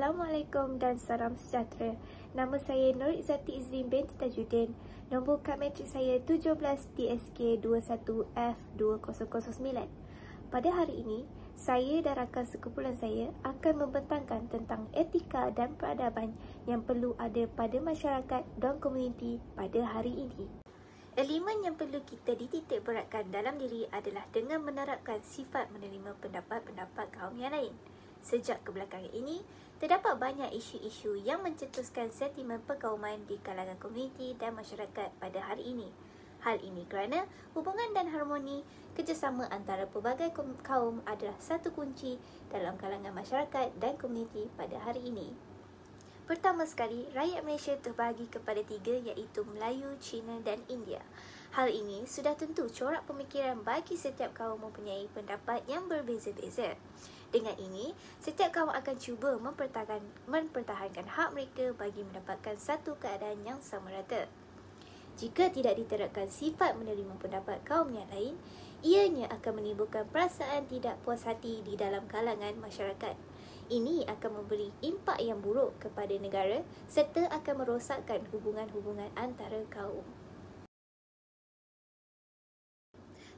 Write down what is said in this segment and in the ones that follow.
Assalamualaikum dan salam sejahtera. Nama saya Nur Izzati Izrin binti Tajuddin. Nombor kad matrik saya 17 TSK 21F2009. Pada hari ini, saya dan rakan sekumpulan saya akan membentangkan tentang etika dan peradaban yang perlu ada pada masyarakat dan komuniti pada hari ini. Elemen yang perlu kita dititik beratkan dalam diri adalah dengan menerapkan sifat menerima pendapat-pendapat kaum yang lain. Sejak kebelakangan ini, terdapat banyak isu-isu yang mencetuskan sentimen perkauman di kalangan komuniti dan masyarakat pada hari ini. Hal ini kerana hubungan dan harmoni kerjasama antara pelbagai kaum adalah satu kunci dalam kalangan masyarakat dan komuniti pada hari ini. Pertama sekali, rakyat Malaysia terbahagi kepada tiga iaitu Melayu, Cina dan India. Hal ini sudah tentu corak pemikiran bagi setiap kaum mempunyai pendapat yang berbeza-beza. Dengan ini, setiap kaum akan cuba mempertahankan hak mereka bagi mendapatkan satu keadaan yang sama rata. Jika tidak diterapkan sifat menerima pendapat kaum yang lain, ianya akan menimbulkan perasaan tidak puas hati di dalam kalangan masyarakat. Ini akan memberi impak yang buruk kepada negara serta akan merosakkan hubungan-hubungan antara kaum.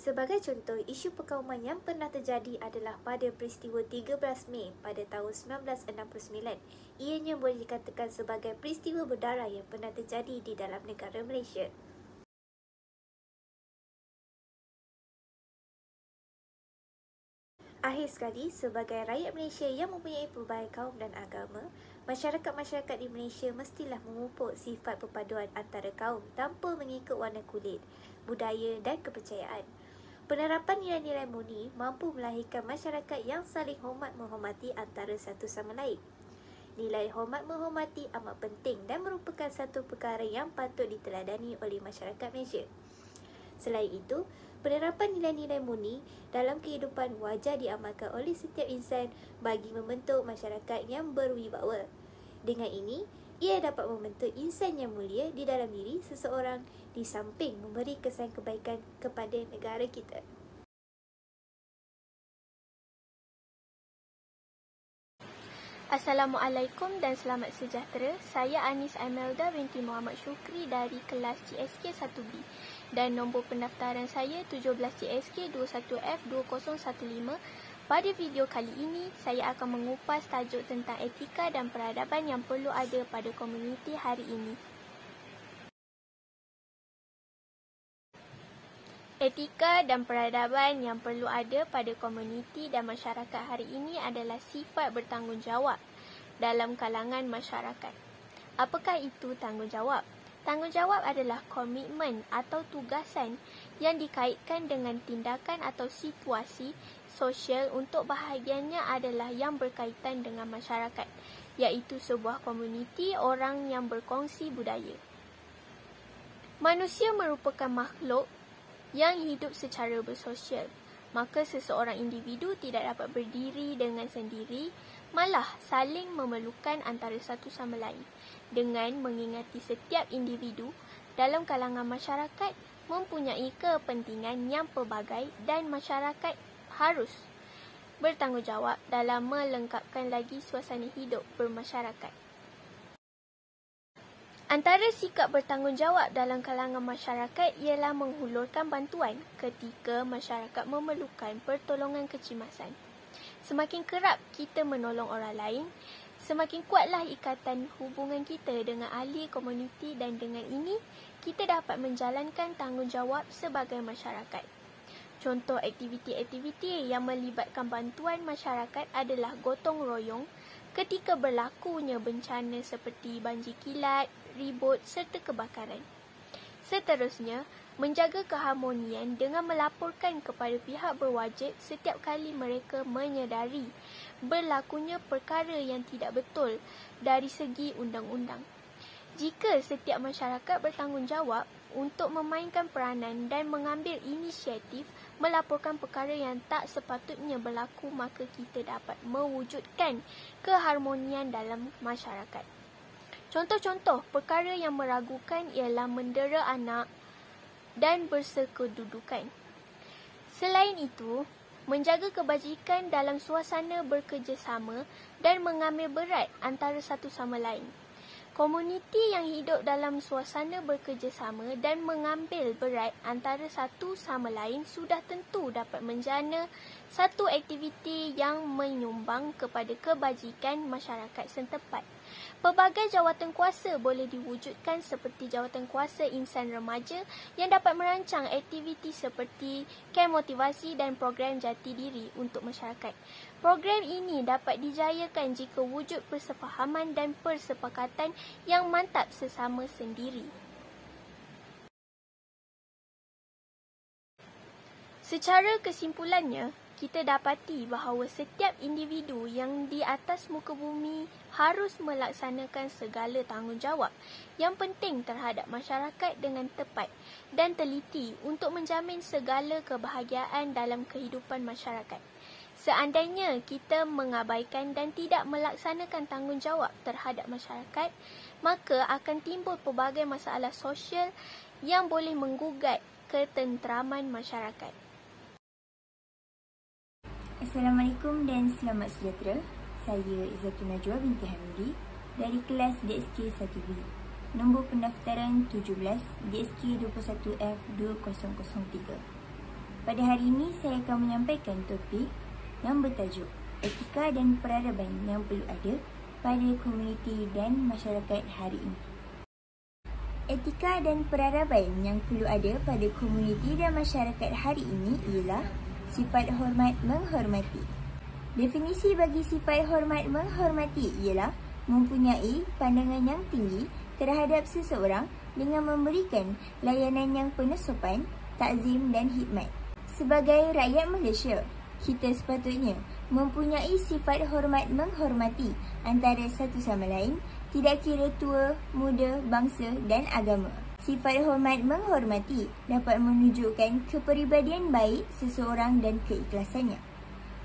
Sebagai contoh, isu perkauman yang pernah terjadi adalah pada peristiwa 13 Mei pada tahun 1969. Ianya boleh dikatakan sebagai peristiwa berdarah yang pernah terjadi di dalam negara Malaysia. Akhir sekali, sebagai rakyat Malaysia yang mempunyai pelbagai kaum dan agama, masyarakat-masyarakat di Malaysia mestilah memupuk sifat perpaduan antara kaum tanpa mengikut warna kulit, budaya dan kepercayaan. Penerapan nilai-nilai murni mampu melahirkan masyarakat yang saling hormat menghormati antara satu sama lain. Nilai hormat menghormati amat penting dan merupakan satu perkara yang patut diteladani oleh masyarakat Malaysia. Selain itu, penerapan nilai-nilai murni dalam kehidupan wajar diamalkan oleh setiap insan bagi membentuk masyarakat yang berwibawa. Dengan ini, ia dapat membentuk insan yang mulia di dalam diri seseorang di samping memberi kesan kebaikan kepada negara kita. Assalamualaikum dan selamat sejahtera. Saya Anis Imelda binti Muhammad Syukri dari kelas CSK 1B dan nombor pendaftaran saya 17 CSK 21F2015. Pada video kali ini, saya akan mengupas tajuk tentang etika dan peradaban yang perlu ada pada komuniti hari ini. Etika dan peradaban yang perlu ada pada komuniti dan masyarakat hari ini adalah sifat bertanggungjawab dalam kalangan masyarakat. Apakah itu tanggungjawab? Tanggungjawab adalah komitmen atau tugasan yang dikaitkan dengan tindakan atau situasi sosial untuk bahagiannya adalah yang berkaitan dengan masyarakat, iaitu sebuah komuniti orang yang berkongsi budaya. Manusia merupakan makhluk yang hidup secara bersosial, maka seseorang individu tidak dapat berdiri dengan sendiri, malah saling memerlukan antara satu sama lain. Dengan mengingati setiap individu dalam kalangan masyarakat mempunyai kepentingan yang pelbagai dan masyarakat harus bertanggungjawab dalam melengkapkan lagi suasana hidup bermasyarakat. Antara sikap bertanggungjawab dalam kalangan masyarakat ialah menghulurkan bantuan ketika masyarakat memerlukan pertolongan kecemasan. Semakin kerap kita menolong orang lain, semakin kuatlah ikatan hubungan kita dengan ahli komuniti dan dengan ini, kita dapat menjalankan tanggungjawab sebagai masyarakat. Contoh aktiviti-aktiviti yang melibatkan bantuan masyarakat adalah gotong royong ketika berlakunya bencana seperti banjir kilat, ribut serta kebakaran. Seterusnya, menjaga keharmonian dengan melaporkan kepada pihak berwajib setiap kali mereka menyedari berlakunya perkara yang tidak betul dari segi undang-undang. Jika setiap masyarakat bertanggungjawab untuk memainkan peranan dan mengambil inisiatif melaporkan perkara yang tak sepatutnya berlaku, maka kita dapat mewujudkan keharmonian dalam masyarakat. Contoh-contoh perkara yang meragukan ialah mendera anak dan bersekedudukan. Selain itu, menjaga kebajikan dalam suasana bekerjasama dan mengambil berat antara satu sama lain. Komuniti yang hidup dalam suasana bekerjasama dan mengambil berat antara satu sama lain sudah tentu dapat menjana satu aktiviti yang menyumbang kepada kebajikan masyarakat setempat. Pelbagai jawatan kuasa boleh diwujudkan seperti jawatan kuasa insan remaja yang dapat merancang aktiviti seperti kem motivasi dan program jati diri untuk masyarakat. Program ini dapat dijayakan jika wujud persefahaman dan persepakatan yang mantap sesama sendiri. Secara kesimpulannya, kita dapati bahawa setiap individu yang di atas muka bumi harus melaksanakan segala tanggungjawab yang penting terhadap masyarakat dengan tepat dan teliti untuk menjamin segala kebahagiaan dalam kehidupan masyarakat. Seandainya kita mengabaikan dan tidak melaksanakan tanggungjawab terhadap masyarakat, maka akan timbul pelbagai masalah sosial yang boleh menggugat ketenteraman masyarakat. Assalamualaikum dan selamat sejahtera. Saya Izzatun Najwa binti Hamidi dari kelas DSK 1B. Nombor pendaftaran 17 DSK 21F2003. Pada hari ini saya akan menyampaikan topik yang bertajuk etika dan peradaban yang perlu ada pada komuniti dan masyarakat hari ini. Etika dan peradaban yang perlu ada pada komuniti dan masyarakat hari ini ialah sifat hormat menghormati. Definisi bagi sifat hormat menghormati ialah mempunyai pandangan yang tinggi terhadap seseorang dengan memberikan layanan yang penuh sopan, takzim dan khidmat. Sebagai rakyat Malaysia, kita sepatutnya mempunyai sifat hormat menghormati antara satu sama lain, tidak kira tua, muda, bangsa dan agama. Sifat hormat menghormati dapat menunjukkan kepribadian baik seseorang dan keikhlasannya.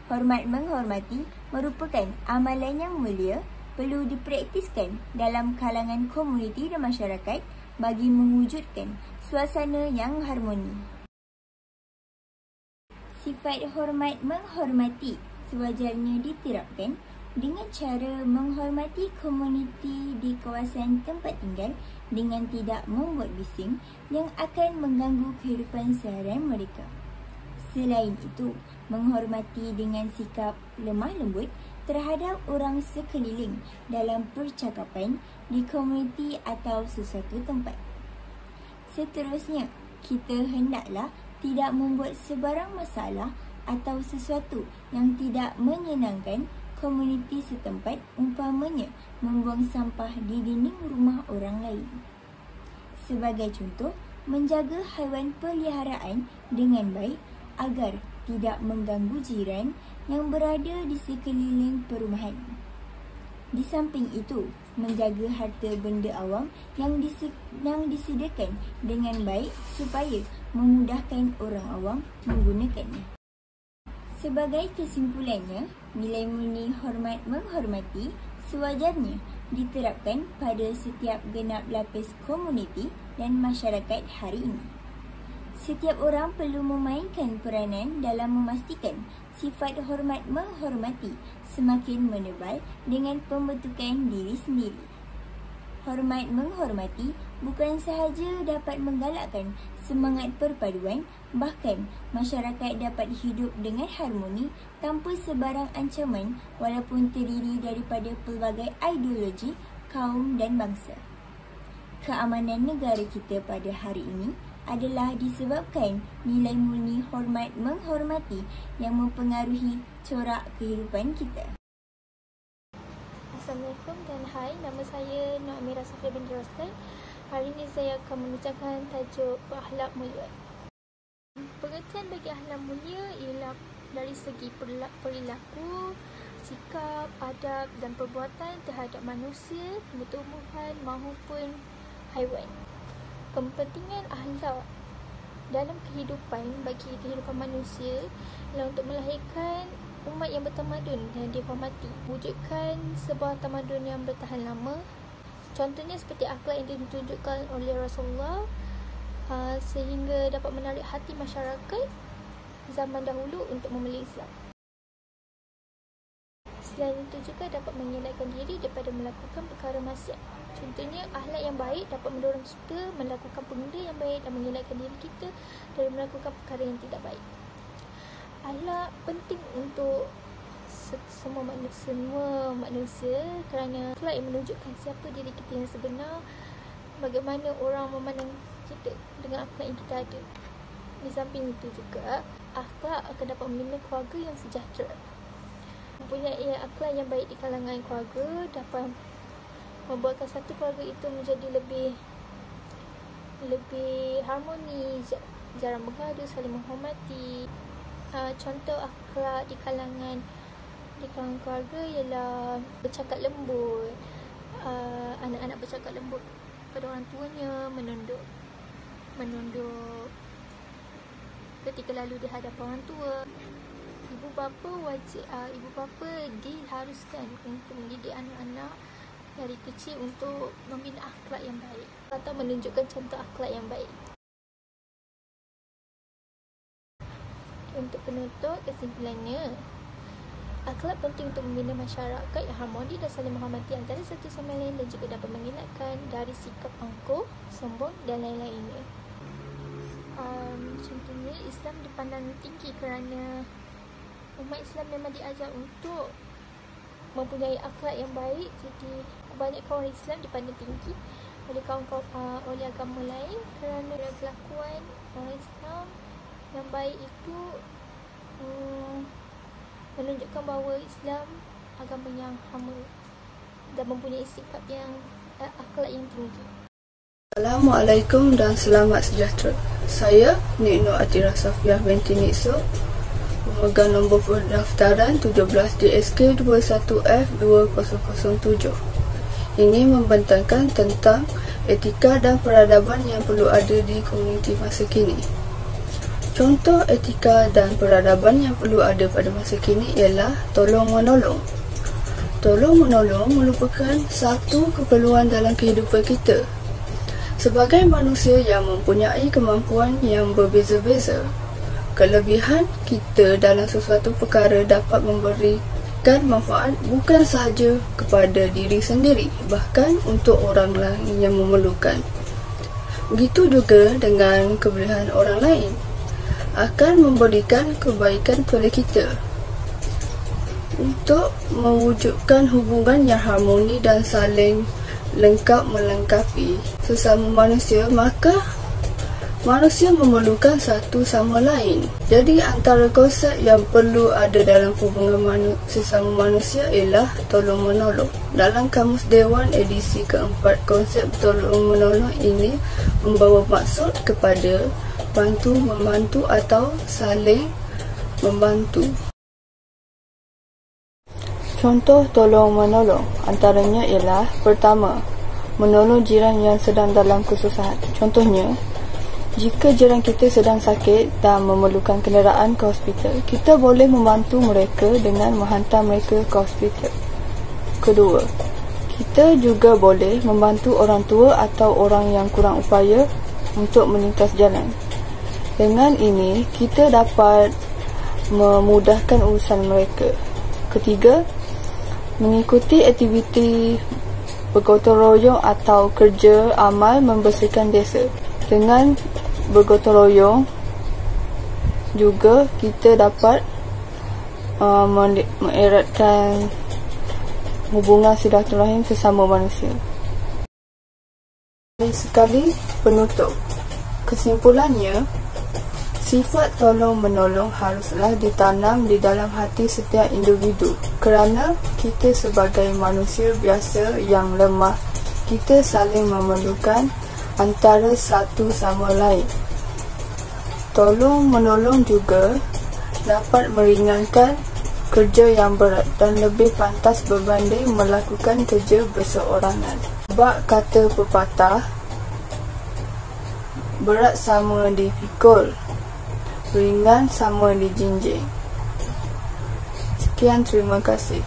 Hormat menghormati merupakan amalan yang mulia, perlu dipraktiskan dalam kalangan komuniti dan masyarakat bagi mewujudkan suasana yang harmoni. Sifat hormat menghormati sewajarnya diterapkan dengan cara menghormati komuniti di kawasan tempat tinggal dengan tidak membuat bising yang akan mengganggu kehidupan seharian mereka. Selain itu, menghormati dengan sikap lemah lembut terhadap orang sekeliling dalam percakapan di komuniti atau sesuatu tempat. Seterusnya, kita hendaklah tidak membuat sebarang masalah atau sesuatu yang tidak menyenangkan komuniti setempat, umpamanya membuang sampah di dinding rumah orang lain. Sebagai contoh, menjaga haiwan peliharaan dengan baik agar tidak mengganggu jiran yang berada di sekeliling perumahan. Di samping itu, menjaga harta benda awam yang disediakan dengan baik supaya memudahkan orang awam menggunakannya. Sebagai kesimpulannya, nilai murni hormat menghormati sewajarnya diterapkan pada setiap genap lapis komuniti dan masyarakat hari ini. Setiap orang perlu memainkan peranan dalam memastikan sifat hormat menghormati semakin menebal dengan pembentukan diri sendiri. Hormat menghormati bukan sahaja dapat menggalakkan semangat perpaduan, bahkan masyarakat dapat hidup dengan harmoni tanpa sebarang ancaman walaupun terdiri daripada pelbagai ideologi, kaum dan bangsa. Keamanan negara kita pada hari ini adalah disebabkan nilai murni hormat menghormati yang mempengaruhi corak kehidupan kita. Assalamualaikum dan hai, nama saya Nur Amira Safia binti Rostan. Hari ini saya akan membincangkan tajuk akhlak mulia. Pengertian bagi akhlak mulia ialah dari segi perilaku, sikap, adab dan perbuatan terhadap manusia, tumbuhan maupun haiwan. Kepentingan akhlak dalam kehidupan bagi kehidupan manusia ialah untuk melahirkan umat yang bertamadun dan dihormati, wujudkan sebuah tamadun yang bertahan lama. Contohnya seperti akhlak yang ditunjukkan oleh Rasulullah sehingga dapat menarik hati masyarakat zaman dahulu untuk memeluk Islam. Selain itu juga dapat mengelakkan diri daripada melakukan perkara maksiat. Contohnya, akhlak yang baik dapat mendorong kita melakukan benda yang baik dan mengelakkan diri kita dari melakukan perkara yang tidak baik. Akhlak penting untuk semua manusia kerana akhlak yang menunjukkan siapa diri kita yang sebenar, bagaimana orang memandang kita dengan akhlak yang kita ada. Di samping itu juga, akhlak akan dapat membina keluarga yang sejahtera. Mempunyai akhlak yang baik di kalangan keluarga dapat membuatkan satu keluarga itu menjadi lebih harmoni, jarang bergaduh, saling menghormati. Contoh akhlak di kalangan keluarga ialah bercakap lembut, anak-anak bercakap lembut pada orang tuanya, menunduk ketika lalu di hadapan orang tua. Ibu bapa diharuskan untuk mendidik anak-anak dari kecil untuk membina akhlak yang baik atau menunjukkan contoh akhlak yang baik. Untuk penutup, kesimpulannya, akhlak penting untuk membina masyarakat yang harmoni dan saling menghormati antara satu sama lain dan juga dapat mengelakkan dari sikap angkuh, sombong dan lain-lainnya. Contohnya, Islam dipandang tinggi kerana umat Islam memang diajar untuk mempunyai akhlak yang baik. Jadi kebanyakan orang Islam dipandang tinggi oleh agama lain kerana kelakuan orang Islam yang baik itu menunjukkan bahawa Islam agama yang hamba dan mempunyai sikap yang akhlak yang tinggi. Assalamualaikum dan selamat sejahtera. Saya Nik Nur Atira Safiah binti Nikso, memegang nombor pendaftaran 17 DSK 21F2007. Ini membentangkan tentang etika dan peradaban yang perlu ada di komuniti masa kini. Contoh etika dan peradaban yang perlu ada pada masa kini ialah tolong-menolong. Tolong-menolong merupakan satu keperluan dalam kehidupan kita. Sebagai manusia yang mempunyai kemampuan yang berbeza-beza, kelebihan kita dalam sesuatu perkara dapat memberikan manfaat bukan sahaja kepada diri sendiri, bahkan untuk orang lain yang memerlukan. Begitu juga dengan kelebihan orang lain akan memberikan kebaikan kepada kita. Untuk mewujudkan hubungan yang harmoni dan saling lengkap melengkapi sesama manusia, maka manusia memerlukan satu sama lain. Jadi antara konsep yang perlu ada dalam hubungan sesama manusia ialah tolong-menolong. Dalam Kamus Dewan edisi keempat, konsep tolong-menolong ini membawa maksud kepada bantu-membantu atau saling membantu. Contoh tolong-menolong antaranya ialah: pertama, menolong jiran yang sedang dalam kesusahan. Contohnya, jika jiran kita sedang sakit dan memerlukan kenderaan ke hospital, kita boleh membantu mereka dengan menghantar mereka ke hospital. Kedua, kita juga boleh membantu orang tua atau orang yang kurang upaya untuk melintas jalan. Dengan ini, kita dapat memudahkan urusan mereka. Ketiga, mengikuti aktiviti bergotong royong atau kerja amal membersihkan desa. Dengan bergotong royong juga kita dapat mengeratkan hubungan silaturahim sesama manusia. Sekali penutup, kesimpulannya, sifat tolong-menolong haruslah ditanam di dalam hati setiap individu kerana kita sebagai manusia biasa yang lemah, kita saling memerlukan antara satu sama lain. Tolong-menolong juga dapat meringankan kerja yang berat dan lebih pantas berbanding melakukan kerja berseorangan. Sebab kata pepatah, berat sama dipikul, ringan sama dijinjing. Sekian, terima kasih.